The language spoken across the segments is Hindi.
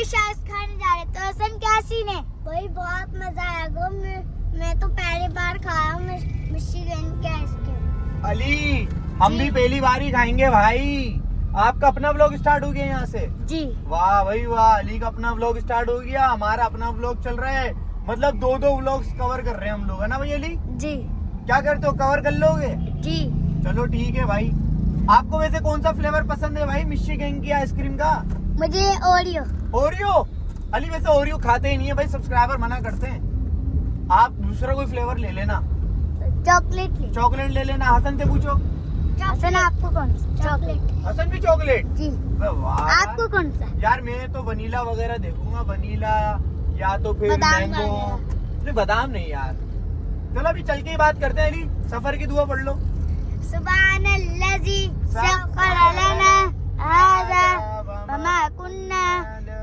मिशाइस खाने जा रहे। तो हसन क्या सीन है? भाई बहुत मजा आएगा। मैं तो पहली बार खाया हूँ मिशिगन के आइसक्रीम। अली हम भी पहली बार ही खाएंगे भाई। आपका अपना व्लॉग स्टार्ट हो गया यहाँ से? जी। वाह भाई वाह, अली का अपना व्लॉग स्टार्ट हो गया, हमारा अपना व्लॉग चल रहा है। मतलब दो व्लॉग्स कवर कर रहे हैं हम लोग, है ना भाई अली? जी। क्या करते हो, कवर कर लोगे? जी। चलो ठीक है भाई। आपको वैसे कौन सा फ्लेवर पसंद है भाई मिशिगन की आइसक्रीम का? मुझे ओरियो। ओरियो? अली वैसे ओरियो खाते ही नहीं है भाई, सब्सक्राइबर मना करते हैं। आप दूसरा कोई फ्लेवर ले लेना। चॉकलेट ले लेना। हसन से पूछो। हसन आपको कौन सा? चॉकलेट। हसन भी चॉकलेट? जी। वाह। आपको कौन सा? यार मैं तो वनीला वगैरह देखूंगा, वनीला या तो फिर बादाम मैंगो। वगैरह। नहीं बादाम नहीं यार। चलो अभी चल के ही बात करते हैं अली, सफर की दुआ पढ़ लो। सुब्हानल्लज़ी सख्खर लना हाज़ा वमा कुन्ना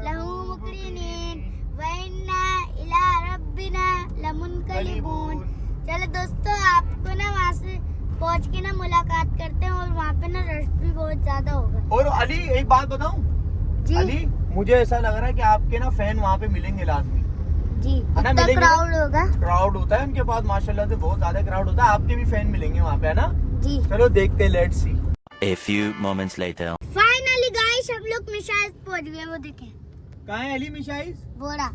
लहू मुक़रिनीन व इन्ना इला रब्बिना लमुनक़लिबून। चलो दोस्तों, आपको ना वहाँ से पहुँच के ना मुलाकात करते हैं और वहाँ पे ना रश भी बहुत ज्यादा होगा। और अली एक बात बताऊं? जी। अली मुझे ऐसा लग रहा है कि आपके ना फैन वहाँ पे मिलेंगे लाजमी। जी। है ना, इतना मिलेंगे? क्राउड होगा। क्राउड होता है उनके पास माशाल्लाह से, बहुत ज्यादा क्राउड होता है। आपके भी फैन मिलेंगे वहाँ पे, है ना? जी। चलो देखते हैं, let's see. A few moments later. Finally guys हम लोग मिशाइस पहुँच गए। वो देखें, कहाँ है अली मिशाइस? बोरा।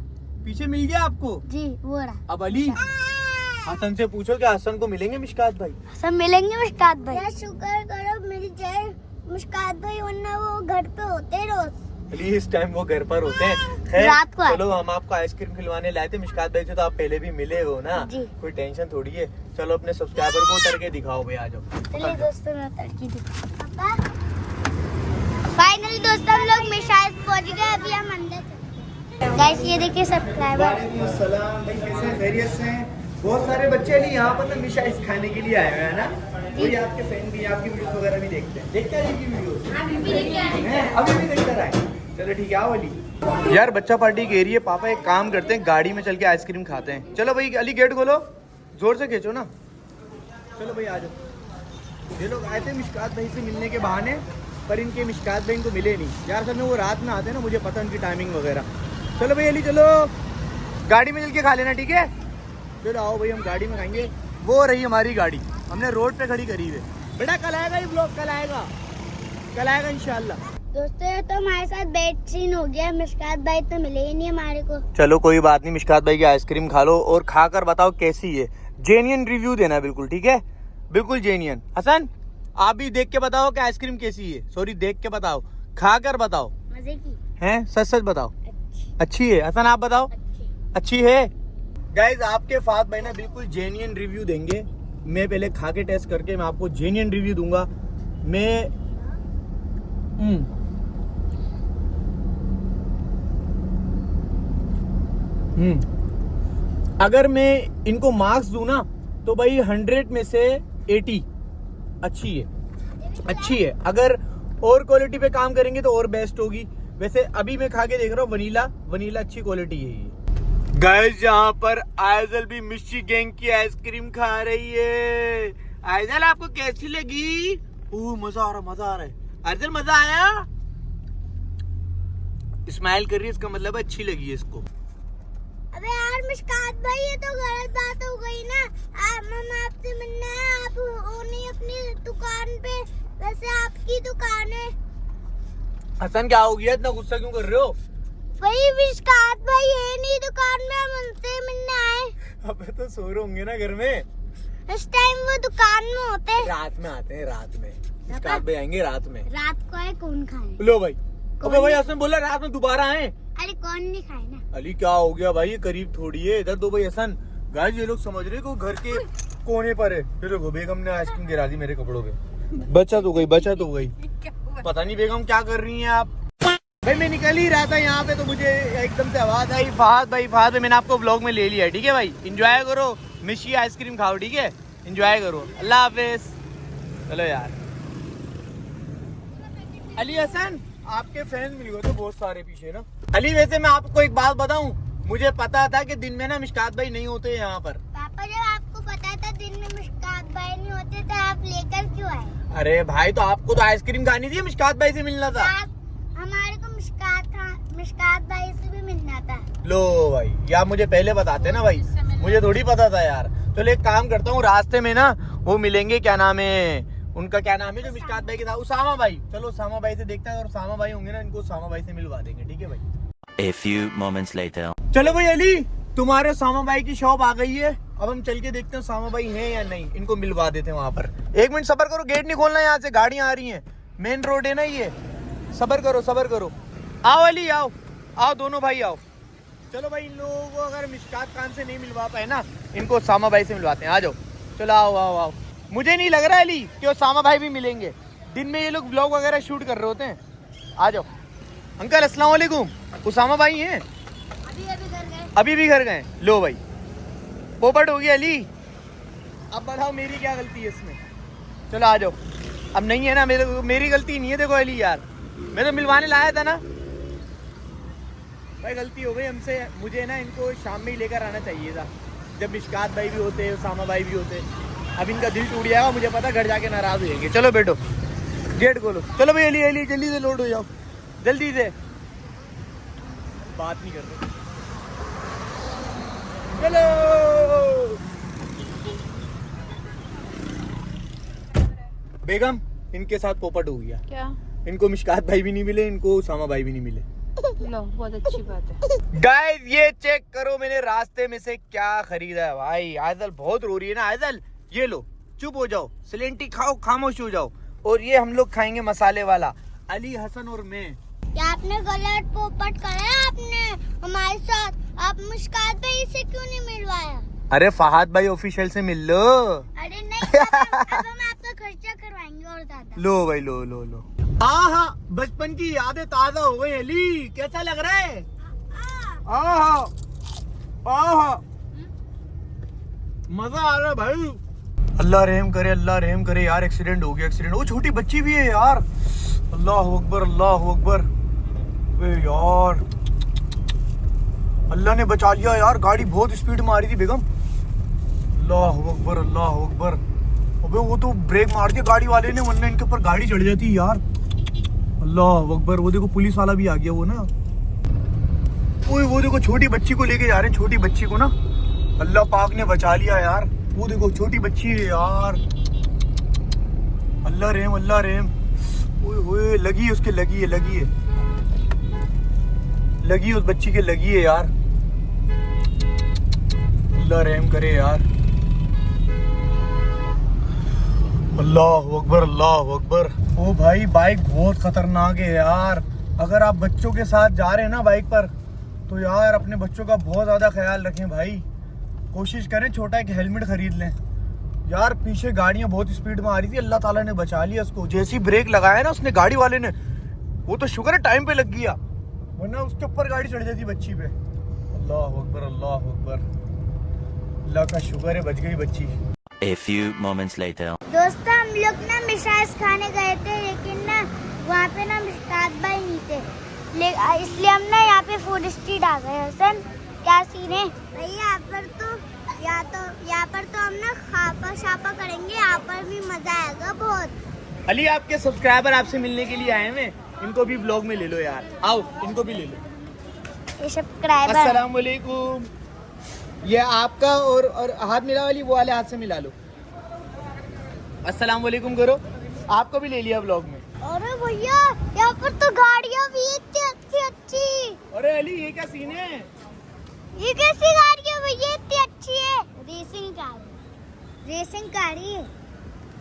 पीछे मिल गया आपको? जी बोरा। अब अली हसन से पूछो कि हसन को मिलेंगे मिशकात भाई? सब मिलेंगे मुश्कात भाई। यार शुक्र करो मिल जाए मुश्कात भाई, वरना वो घर पे होते रोज। अली इस टाइम वो घर पर होते हैं। खैर रात को चलो, हम आपको आइसक्रीम खिलवाने लाए थे मिशकात भाई से, तो आप पहले भी मिले हो ना, जी। कोई टेंशन थोड़ी है। चलो अपने सब्सक्राइबर को उतर के दिखाओ भाई, आ जाओ। चलिए दोस्तों, मैं तड़की पापा। फाइनली दोस्तों हम लोग मिशाइस पहुंच गए। अभी हम अंदर चलते हैं। गाइस ये देखिए सब्सक्राइबर। वालेकुम अस्सलाम भाई, कैसे हैं? खैरियत से हैं? बहुत सारे बच्चे अली यहाँ पर ना मिशाइस खाने के लिए आए हुए हैं ना, वही आपके फैन भी, आपकी वीडियोस वगैरह भी देखते हैं। देखते हैं अली की वीडियोस? अभी भी देखते रहे। चलो ठीक है, आओ अली। यार बच्चा पार्टी कह रही है, पापा एक काम करते हैं, गाड़ी में चल के आइसक्रीम खाते हैं। चलो भाई अली गेट खोलो, जोर से खींचो ना। चलो भाई आ जाओ। ये लोग आए थे मिशकात भाई से मिलने के बहाने, पर इनके मिशकात भाई इनको मिले नहीं यार। असल में वो रात में आते हैं ना, मुझे पता उनकी टाइमिंग वगैरह। चलो भाई अली चलो, गाड़ी में चल के खा लेना, ठीक है? चलो आओ भाई, हम गाड़ी में खाएंगे। वो रही हमारी गाड़ी, हमने रोड पे खड़ी करी है। बेटा कल आएगा ये ब्लॉग, कल आएगा इंशाल्लाह। दोस्तों ये तो हमारे साथ बेड सीन हो गया। मिशकात भाई तो मिले ही नहीं हमारे को। चलो कोई बात नहीं, मिशकात भाई की आइसक्रीम खा लो और खाकर बताओ कैसी है। जेन्युइन रिव्यू देना बिल्कुल, ठीक है? बिल्कुल जेन्युइन। हसन आप भी देख के बताओ कि आइसक्रीम कैसी है। सॉरी, देख के बताओ, खाकर बताओ। मजे की हैं? सच सच बताओ। अच्छी है? हसन आप बताओ। अच्छी है? गाइज आपके फात भाई ना बिल्कुल जेन्युइन रिव्यू देंगे। मैं पहले खा के टेस्ट करके मैं आपको जेन्युइन रिव्यू दूंगा। मैं अगर मैं इनको मार्क्स दूं ना, तो भाई 100 में से 80 अच्छी है। अगर और क्वालिटी पे काम करेंगे तो और बेस्ट होगी। वैसे अभी मैं खा के देख रहा हूँ, वनीला अच्छी क्वालिटी है ये। गाइस यहाँ पर आइजल भी मिशिगन की आइसक्रीम खा रही है। आइजल आपको कैसी लगी? मजा आ रहा है। आइजल मजा आया? स्माइल कर रही है, इसका मतलब अच्छी लगी है इसको। अबे यार मिशकात भाई, ये तो गलत बात हो गई ना। हम आपसे मिलना है, आप हो नहीं अपनी दुकान पे, वैसे आपकी दुकान है। हसन क्या हो गया, इतना गुस्सा क्यों कर रहे हो? भाई मिशकात भाई ये नहीं दुकान में, हम उनसे मिलने आए। अबे तो सो रहे होंगे ना घर में। इस टाइम वो दुकान में होते हैं। रात में आते हैं, रात में। मिशकात भाई आएंगे रात में। रात को आए कौन खाए? लो भाई। अबे भाई हसन बोला रात में दोबारा आए। अरे कौन नहीं खाए ना। अली क्या हो गया भाई, ये करीब थोड़ी है, इधर दो भाई हसन। गाइस ये लोग समझ रहे को घर के कोने पर है। फिर देखो बेगम ने आइसक्रीम गिरा दी मेरे कपड़ों पे। बचत हो गई। पता नहीं बेगम क्या कर रही हैं आप। भाई मैं निकल ही रहा था यहाँ पे, तो मुझे एकदम से आवाज आई, फहद भाई मैंने आपको व्लॉग में ले लिया, ठीक है भाई? एंजॉय करो, मिशी आइसक्रीम खाओ, ठीक है? एंजॉय करो, अल्लाह हाफिज। चलो यार अली हसन, आपके फैन मिल गए तो बहुत सारे पीछे ना। अली वैसे मैं आपको एक बात बताऊं, मुझे पता था कि दिन में ना मिशकात भाई नहीं होते यहाँ पर। पापा जब आपको पता था दिन में मिशकात भाई नहीं होते तो आप लेकर क्यों आए? अरे भाई तो आपको तो आइसक्रीम खानी थी, मिशकात भाई से मिलना था। आप हमारे को मिशकात भाई से भी मिलना था। लो भाई, या मुझे पहले बताते ना भाई, मुझे थोड़ी पता था यार। चलो एक काम करता हूँ, रास्ते में ना वो मिलेंगे, क्या नाम है उनका, क्या नाम है जो मिशकात भाई के साथ, उसामा भाई। चलो उसामा भाई से देखते हैं, और उसामा भाई होंगे ना, इनको उसामा भाई से मिलवा देंगे, ठीक है भाई। A few moments later. चलो भाई अली, तुम्हारे उसामा भाई की शॉप आ गई है, अब हम चल के देखते हैं उसामा भाई हैं या नहीं, इनको मिलवा देते हैं वहां पर। एक मिनट सब्र करो, गेट नहीं खोलना, यहाँ से गाड़ियां आ रही हैं, मेन रोड है ना ये, सब्र करो सब्र करो। आओ अली आओ, आओ दोनों भाई आओ। चलो भाई, इन लोगों को अगर मिशकात खान से नहीं मिलवा पाए ना, इनको उसामा भाई से मिलवाते हैं, आ जाओ। चलो आओ आओ आओ। मुझे नहीं लग रहा है अली कि उसामा भाई भी मिलेंगे, दिन में ये लोग व्लॉग वगैरह शूट कर रहे होते हैं। आ जाओ। अंकल अस्सलाम वालेकुम, उसामा भाई हैं? अभी भी घर गए। लो भाई, पोपट हो गया अली, अब बताओ मेरी क्या गलती है इसमें। चलो आ जाओ। अब नहीं है ना, मेरी गलती नहीं है। देखो अली यार, मैं तो मिलवाने लाया था ना भाई, गलती हो गई हमसे। मुझे ना इनको शाम में ही लेकर आना चाहिए था, जब मिशकात भाई भी होते, उसामा भाई भी होते। अब इनका दिल टूट जाएगा, मुझे पता घर जाके नाराज हो जाएंगे। चलो बैठो, गेट खोलो। चलो भाई अली, अली जल्दी से लोड हो जाओ, जल्दी से। बात नहीं कर रहे, चलो। बेगम, इनके साथ पोपट हो गया। क्या? इनको मिशकात भाई भी नहीं मिले, इनको उसामा भाई भी नहीं मिले। लो, बहुत अच्छी बात है। गाइस ये चेक करो, मैंने रास्ते में से क्या खरीदा है भाई। आयदल बहुत रो रही है ना। आयदल ये लो, चुप हो जाओ, सिलेंटी खाओ, खामोश हो जाओ। और ये हम लोग खाएंगे मसाले वाला, अली, हसन और मैं। आपने गलत पोपट करा आपने हमारे साथ। आप मुस्कात भाई से क्यों नहीं मिलवाया? अरे फहाद भाई ऑफिशियल से मिल लो। अरे नहीं, अब हम आपका खर्चा करवाएंगे और ज्यादा। लो भाई लो लो लो। आहा, बचपन की यादें ताजा हो गई। अली कैसा लग रहा है? आहा आहा, मजा आ रहा है भाई। अल्लाह रहम करे, अल्लाह रहम करे यार। एक्सीडेंट हो गया, एक्सीडेंट। वो छोटी बच्ची भी है यार। अल्लाह अकबर, अल्लाह अकबर। वे यार, अल्लाह ने बचा लिया यार। गाड़ी बहुत स्पीड में आ रही थी बेगम। अल्लाह अकबर, अल्लाह अकबर। अबे वो तो ब्रेक मार दिया गाड़ी वाले ने, वरना इनके ऊपर गाड़ी चढ़ जाती यार। अल्लाह अकबर। वो देखो पुलिस वाला भी आ गया वो ना। ओए वो देखो छोटी बच्ची को लेके जा रहे हैं, छोटी बच्ची को ना अल्लाह पाक ने बचा लिया यार। वो देखो छोटी बच्ची है यार। अल्लाह रहम, अल्लाह रहम। ओए ओए, लगी है उसके, लगी है, लगी है, लगी उस बच्ची के, लगी है यार। अल्लाह रहम करे यार। अल्लाह अकबर, अल्लाह अकबर। ओ भाई बाइक बहुत खतरनाक है यार। अगर आप बच्चों के साथ जा रहे हैं ना बाइक पर, तो यार अपने बच्चों का बहुत ज़्यादा ख्याल रखें भाई। कोशिश करें छोटा एक हेलमेट खरीद लें यार। पीछे गाड़ियां बहुत स्पीड में आ रही थी, अल्लाह ताला ने बचा लिया उसको। जैसी ब्रेक लगाया ना उसने गाड़ी वाले ने, वो तो शुक्र है टाइम पे लग गया, वरना उसके ऊपर गाड़ी चढ़ जाती बच्ची पे। अल्लाह अकबर, अल्लाह अकबर। अल्लाह का शुक्र है बच गई बच्ची। A few moments later. दोस्तों हम लोग ना मिशाइस खाने गए थे, लेकिन ना वहाँ पे ना मिशकात भाई नहीं थे, इसलिए हम ना यहाँ पे फूड स्ट्रीट आ गए। हसन क्या सीन है भाई? यहाँ पर तो हम ना खापा शापा करेंगे, यहाँ पर भी मजा आएगा बहुत। अली आपके सब्सक्राइबर आपसे मिलने के लिए आए हैं, इनको भी व्लॉग में ले लो यार। आओ इनको भी ले लो। ये सब्सक्राइबर। अस्सलाम वालेकुम। ये आपका और हाथ मिला वाली, वो वाले हाथ से मिला लो। अस्सलाम वालेकुम करो। आपको भी ले लिया व्लॉग में। अरे भैया यहाँ पर तो गाड़ियाँ भी इतनी अच्छी अच्छी। अरे अली ये क्या सीन है? ये कैसी गाड़ी है भैया, इतनी अच्छी है? रेसिंग कार, रेसिंग कार ही है,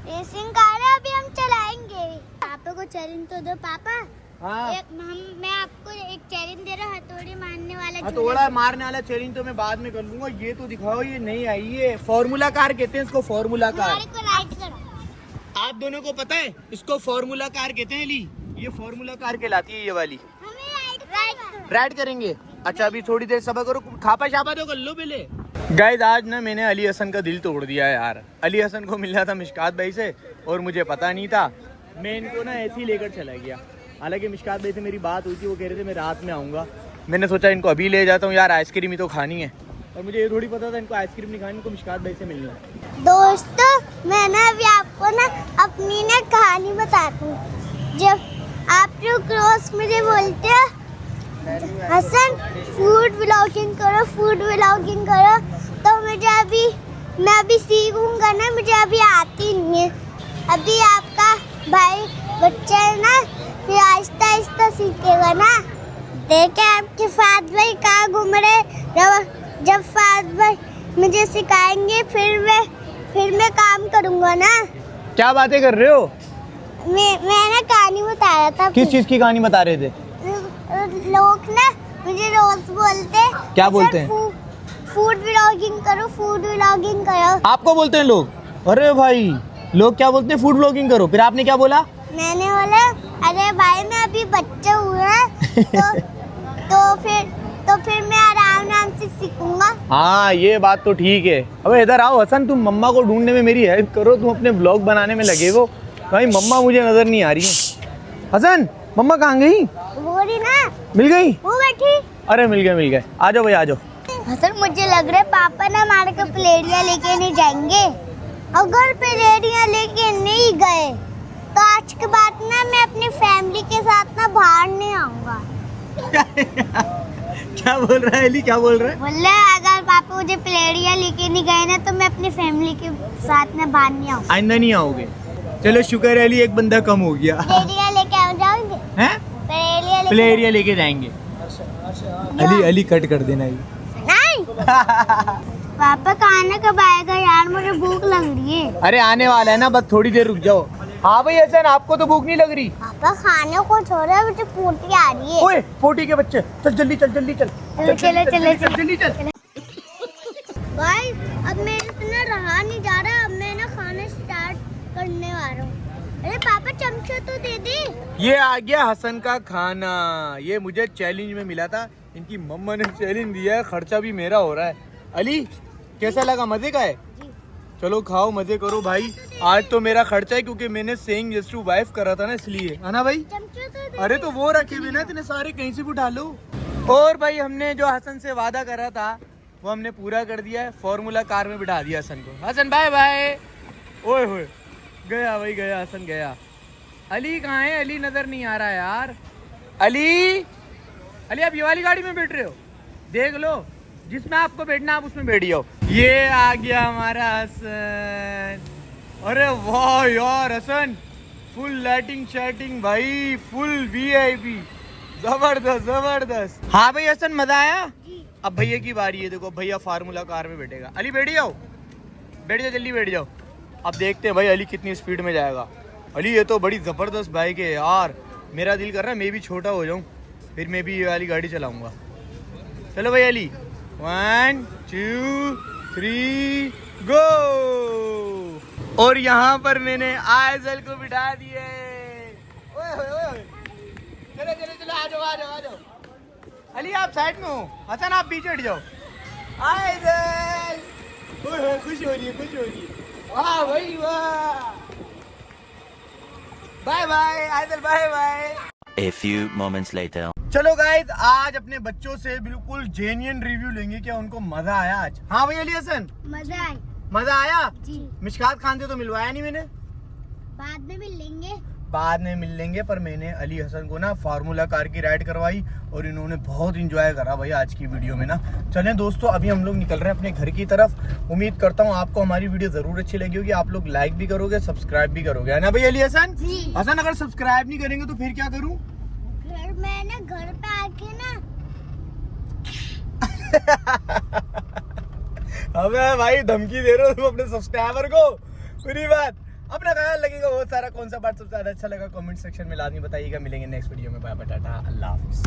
रेसिंग कार है। अभी हम चलाएंगे। पापा को चैलेंज तो दो पापा। हाँ। मैं आपको एक चैलेंज दे रहा हूँ, हथौड़ी मारने वाला। हथौड़ा मारने वाला चैलेंज तो मैं बाद में कर लूंगा। ये तो दिखाओ, ये नहीं आई है। फॉर्मूला कार कहते हैं इसको, फॉर्मूला कार। हमारे को राइट करो। आप दोनों को पता है इसको फॉर्मूला कार कहते हैं अली। ये फॉर्मूला कार कहलाती है ये वाली। हमें राइट राइड करेंगे। अच्छा अभी थोड़ी देर सब्र करो, खापा शापा तो कर लो पहले। गाइस आज ना मैंने अली हसन का दिल तोड़ दिया यार। अली हसन को मिलना था मिशकात भाई से, और मुझे पता नहीं था। मैं इनको ना ऐसे ही लेकर चला गया। हालांकि मिशकात भाई से मेरी बात हुई थी, वो कह रहे थे मैं रात में आऊँगा। मैंने सोचा इनको अभी ले जाता हूँ यार, आइसक्रीम ही तो खानी है। और मुझे ये थोड़ी पता था इनको आइसक्रीम नहीं खानी, इनको मिशकात भाई से मिलना है। दोस्तों मैं ना अभी आपको ना अपनी ना कहानी बताती हूँ। जब आप लोग रोज मुझे बोलते हैं हसन फूड व्लॉगिंग करो तो मैं अभी सीखूंगा ना, मुझे अभी आती नहीं है। अभी आपका भाई बच्चा है ना, फिर आहिस्ता आहिस्ता सीखेगा ना। देखे आपके फाद भाई कहाँ घूम रहे, जब फाद भाई मुझे सिखाएंगे फिर मैं काम करूंगा ना। क्या बातें कर रहे हो? मैं ना कहानी बता रहा था। किस चीज की कहानी बता रहे थे? लोग ना मुझे रोज बोलते, क्या बोलते हैं? फूड व्लॉगिंग करो। आपको बोलते हैं लोग? अरे भाई, लोग क्या बोलते हैं? फूड ब्लॉगिंग करो। फिर आपने क्या बोला? मैंने बोला अरे भाई मैं अभी बच्चा हुआ तो फिर मैं आराम से सीखूंगा। हाँ, ये बात तो ठीक है। अबे इधर आओ हसन, तुम मम्मा को ढूंढने में मेरी हेल्प करो। तुम अपने व्लॉग बनाने में लगे हो, कहीं मम्मा मुझे नजर नहीं आ रही है। हसन, मम्मा कहाँ गई? वो रही ना, मिल गई? वो बैठी। अरे मिल गए। आ जाओ भाई, आ जाओ। हसन मुझे लग रहा है पापा ना हमारे को प्लेटियाँ लेके नहीं जाएंगे। अगर प्लेटियाँ लेके नहीं गए तो आज के बाद ना मैं अपनी फैमिली के साथ ना बाहर नहीं आऊंगा। क्या बोल रहा है अली? क्या बोल रहा है? बोल रहे अगर पापा मुझे प्लेटियाँ लेके नहीं गए ना तो मैं अपनी फैमिली के साथ ना बाहर नहीं आऊंगा। आइंदा नहीं आओगे? चलो शुक्र है अली, एक बंदा कम हो गया। प्लेटियाँ लेके आ जाओगे? हैं? प्लेटियाँ लेके जाएंगे। अली कट कर देना ये। नहीं। पापा खाना कब आएगा यार, मुझे भूख लग रही है। अरे आने वाला है ना, बस थोड़ी देर रुक जाओ। हाँ भाई हसन, आपको तो भूख नहीं लग रही? पापा खाने को छोड़ो, मुझे पोटी आ रही है। ओए पोटी के बच्चे, चल जल्दी चल। चलो। जल्दी चल। गाइस अब मेरे से ना रहा नहीं जा रहा, अब मैं ना खाना स्टार्ट करने वाला हूँ। अरे पापा चमचा तो दे दे। ये आ गया हसन का खाना। ये मुझे चैलेंज में मिला था, इनकी मम्मा ने चैलेंज दिया है, खर्चा भी मेरा हो रहा है। अली कैसा लगा? मजे का है? चलो खाओ, मजे करो भाई। आज तो मेरा खर्चा है क्योंकि मैंने सेइंग यस टू वाइफ करा था ना, इसलिए है ना भाई? चमचा तो दे। अरे तो वो रखे हुए ना, इतने सारे कहीं से भी उठा लो। और भाई हमने जो हसन से वादा करा था वो हमने पूरा कर दिया है। फॉर्मूला कार में बिठा दिया हसन को। Hasan bye bye. ओए होए, गया भाई, गया हसन गया। अली कहाँ है? अली नजर नहीं आ रहा है यार। अली आप ये वाली गाड़ी में बैठ रहे हो? देख लो, जिसमें आपको बैठना आप उसमें बैठ जाओ। ये आ गया हमारा हसन। अरे वाह यार हसन, फुल लाइटिंग शैटिंग भाई, फुल वीआईपी, जबरदस्त। हाँ भाई हसन, मजा आया? अब भैया की बारी है। देखो भैया फार्मूला कार में बैठेगा। अली बैठ जाओ, जल्दी बैठ जाओ। अब देखते हैं भाई अली कितनी स्पीड में जाएगा। अली ये तो बड़ी जबरदस्त बाइक है यार, मेरा दिल कर रहा है मैं भी छोटा हो जाऊं, फिर मैं भी ये वाली गाड़ी चलाऊंगा। चलो भाई अली, 1 2 3 गो। और यहाँ पर मैंने आयजल को बिठा दिए। चलो आ जाओ। अली आप साइड में हो, हसन आप पीछे हट जाओ। आयजल खुश हो रही है। वाह भाई वाह। बाय बाय आयदल, bye bye. A few moments later. चलो गाइस, आज अपने बच्चों से बिल्कुल जेन्युइन रिव्यू लेंगे, क्या उनको मजा आया आज? हाँ भाई अली हसन, मजा आया जी। मिशकात खान से तो मिलवाया नहीं मैंने, बाद में मिल लेंगे। पर मैंने अली हसन को ना फार्मूला कार की राइड करवाई और इन्होंने बहुत इंजॉय करा भाई आज की वीडियो में ना। चलें दोस्तों, अभी हम लोग निकल रहे हैं अपने घर की तरफ। उम्मीद करता हूँ आपको हमारी वीडियो जरूर अच्छी लगी होगी। आप लोग लाइक भी करोगे, सब्सक्राइब भी करोगे, है ना भाई अली हसन? हसन अगर सब्सक्राइब नहीं करेंगे तो फिर क्या करूँ? मैं ना घर पे आके ना अबे भाई धमकी दे रहे हो तुम अपने सब्सक्राइबर को? पूरी बात। अपना ख्याल लगेगा बहुत सारा। कौन सा पार्ट सबसे ज्यादा अच्छा लगा कमेंट सेक्शन में लाजमी बताइएगा। मिलेंगे नेक्स्ट वीडियो में। बाय बाय, टाटा, अल्लाह हाफिज़।